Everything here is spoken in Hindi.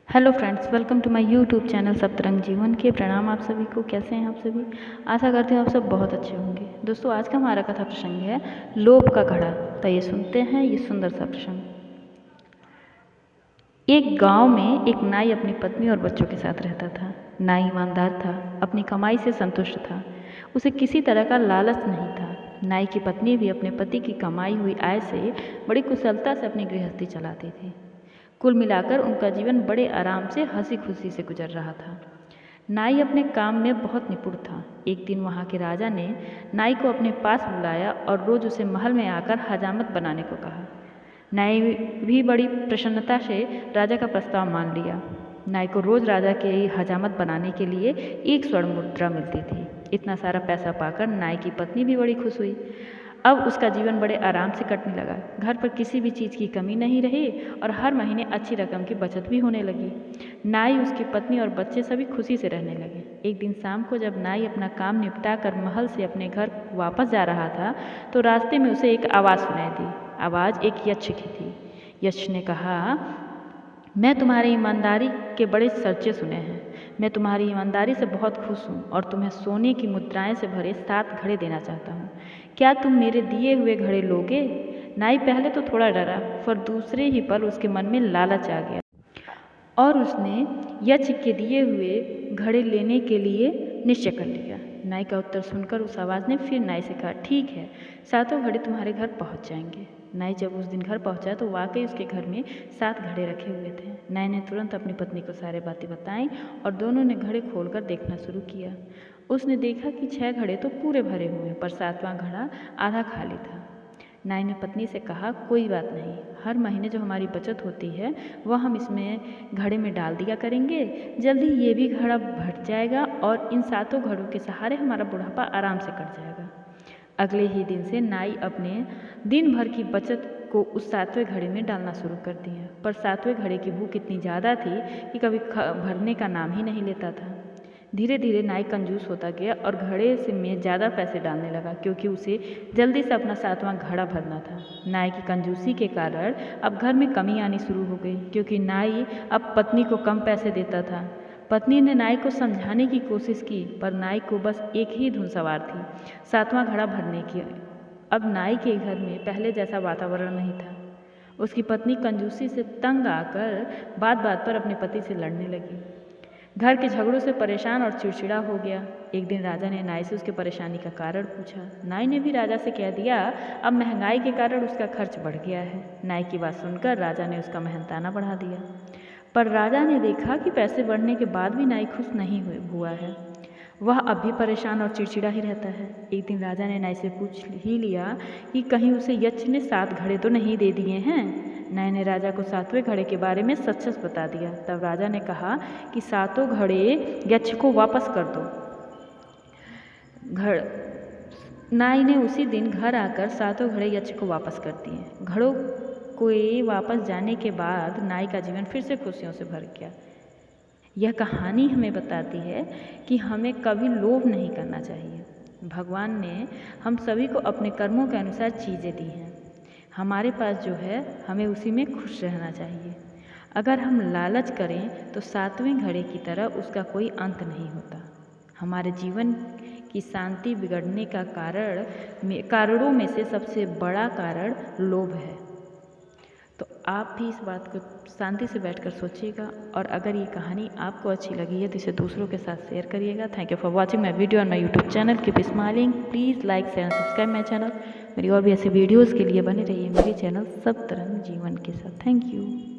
Hello friends, welcome to my YouTube channel Saptarang जीवन के। प्रणाम आप सभी को। कैसे हैं आप सभी? आशा करती हूँ आप सब बहुत अच्छे होंगे। दोस्तों, आज का हमारा कथा प्रसंग है लोभ का घड़ा। तो ये सुनते हैं ये सुंदर सा प्रसंग। एक गांव में एक नाई अपनी पत्नी और बच्चों के साथ रहता था। नाई ईमानदार था, अपनी कमाई से संतुष्ट था, उसे किसी तरह का लालच नहीं था। नाई की पत्नी भी अपने पति की कमाई हुई आय से बड़ी कुशलता से अपनी गृहस्थी चलाती थी। कुल मिलाकर उनका जीवन बड़े आराम से हंसी खुशी से गुजर रहा था। नाई अपने काम में बहुत निपुण था। एक दिन वहाँ के राजा ने नाई को अपने पास बुलाया और रोज उसे महल में आकर हजामत बनाने को कहा। नाई भी बड़ी प्रसन्नता से राजा का प्रस्ताव मान लिया। नाई को रोज राजा के हजामत बनाने के लिए 1 स्वर्ण मुद्रा मिलती थी। इतना सारा पैसा पाकर नाई की पत्नी भी बड़ी खुश हुई। अब उसका जीवन बड़े आराम से कटने लगा। घर पर किसी भी चीज़ की कमी नहीं रही और हर महीने अच्छी रकम की बचत भी होने लगी। नाई, उसकी पत्नी और बच्चे सभी खुशी से रहने लगे। एक दिन शाम को जब नाई अपना काम निपटा कर महल से अपने घर वापस जा रहा था तो रास्ते में उसे एक आवाज़ सुनाई दी। आवाज़ एक यक्ष की थी। यक्ष ने कहा, मैं तुम्हारी ईमानदारी के बड़े चर्चे सुने हैं। मैं तुम्हारी ईमानदारी से बहुत खुश हूँ और तुम्हें सोने की मुद्राएं से भरे 7 घड़े देना चाहता हूँ। क्या तुम मेरे दिए हुए घड़े लोगे? नाई पहले तो थोड़ा डरा, पर दूसरे ही पल उसके मन में लालच आ गया और उसने यक्ष के दिए हुए घड़े लेने के लिए निश्चय कर लिया। नाई का उत्तर सुनकर उस आवाज़ ने फिर नाई से कहा, ठीक है, 7 घड़े तुम्हारे घर पहुँच जाएंगे। नाई जब उस दिन घर पहुंचा तो वाकई उसके घर में 7 घड़े रखे हुए थे। नाई ने तुरंत अपनी पत्नी को सारी बातें बताईं और दोनों ने घड़े खोलकर देखना शुरू किया। उसने देखा कि 6 घड़े तो पूरे भरे हुए, पर 7वां घड़ा आधा खाली था। नाई ने पत्नी से कहा, कोई बात नहीं, हर महीने जो हमारी बचत होती है वह हम इसमें घड़े में डाल दिया करेंगे। जल्दी ये भी घड़ा भर जाएगा और इन 7 घड़ों के सहारे हमारा बुढ़ापा आराम से कट जाएगा। अगले ही दिन से नाई अपने दिन भर की बचत को उस 7वें घड़े में डालना शुरू कर दिया। पर 7वें घड़े की भूख इतनी ज़्यादा थी कि कभी भरने का नाम ही नहीं लेता था। धीरे धीरे नाई कंजूस होता गया और घड़े से में ज़्यादा पैसे डालने लगा, क्योंकि उसे जल्दी से अपना 7वां घड़ा भरना था। नाई की कंजूसी के कारण अब घर में कमी आनी शुरू हो गई, क्योंकि नाई अब पत्नी को कम पैसे देता था। पत्नी ने नाई को समझाने की कोशिश की, पर नाई को बस एक ही धुन सवार थी, 7वां घड़ा भरने की। अब नाई के घर में पहले जैसा वातावरण नहीं था। उसकी पत्नी कंजूसी से तंग आकर बात बात पर अपने पति से लड़ने लगी। घर के झगड़ों से परेशान और चिड़चिड़ा हो गया। एक दिन राजा ने नाई से उसके परेशानी का कारण पूछा। नाई ने भी राजा से कह दिया, अब महंगाई के कारण उसका खर्च बढ़ गया है। नाई की बात सुनकर राजा ने उसका मेहनताना बढ़ा दिया, पर राजा ने देखा कि पैसे बढ़ने के बाद भी नाई खुश नहीं हुआ है। वह अब भी परेशान और चिड़चिड़ा ही रहता है। एक दिन राजा ने नाई से पूछ ही लिया कि कहीं उसे यक्ष ने 7 घड़े तो नहीं दे दिए हैं। नाई ने राजा को 7वें घड़े के बारे में सच सच बता दिया। तब राजा ने कहा कि 7 घड़े यक्ष को वापस कर दो। नाई ने उसी दिन घर आकर 7 घड़े यक्ष को वापस कर दिए। घड़ों कोई वापस जाने के बाद नाई का जीवन फिर से खुशियों से भर गया। यह कहानी हमें बताती है कि हमें कभी लोभ नहीं करना चाहिए। भगवान ने हम सभी को अपने कर्मों के अनुसार चीज़ें दी हैं। हमारे पास जो है हमें उसी में खुश रहना चाहिए। अगर हम लालच करें तो 7वें घड़े की तरह उसका कोई अंत नहीं होता। हमारे जीवन की शांति बिगड़ने का कारणों में से सबसे बड़ा कारण लोभ है। तो आप भी इस बात को शांति से बैठकर सोचिएगा, और अगर ये कहानी आपको अच्छी लगी है तो इसे दूसरों के साथ शेयर करिएगा। Thank you for watching my video on my YouTube channel. Keep smiling. Please like, share and subscribe my channel. मेरी और भी ऐसे वीडियोज़ के लिए बने रहिए मेरे चैनल सप्तरंग जीवन के साथ। Thank you.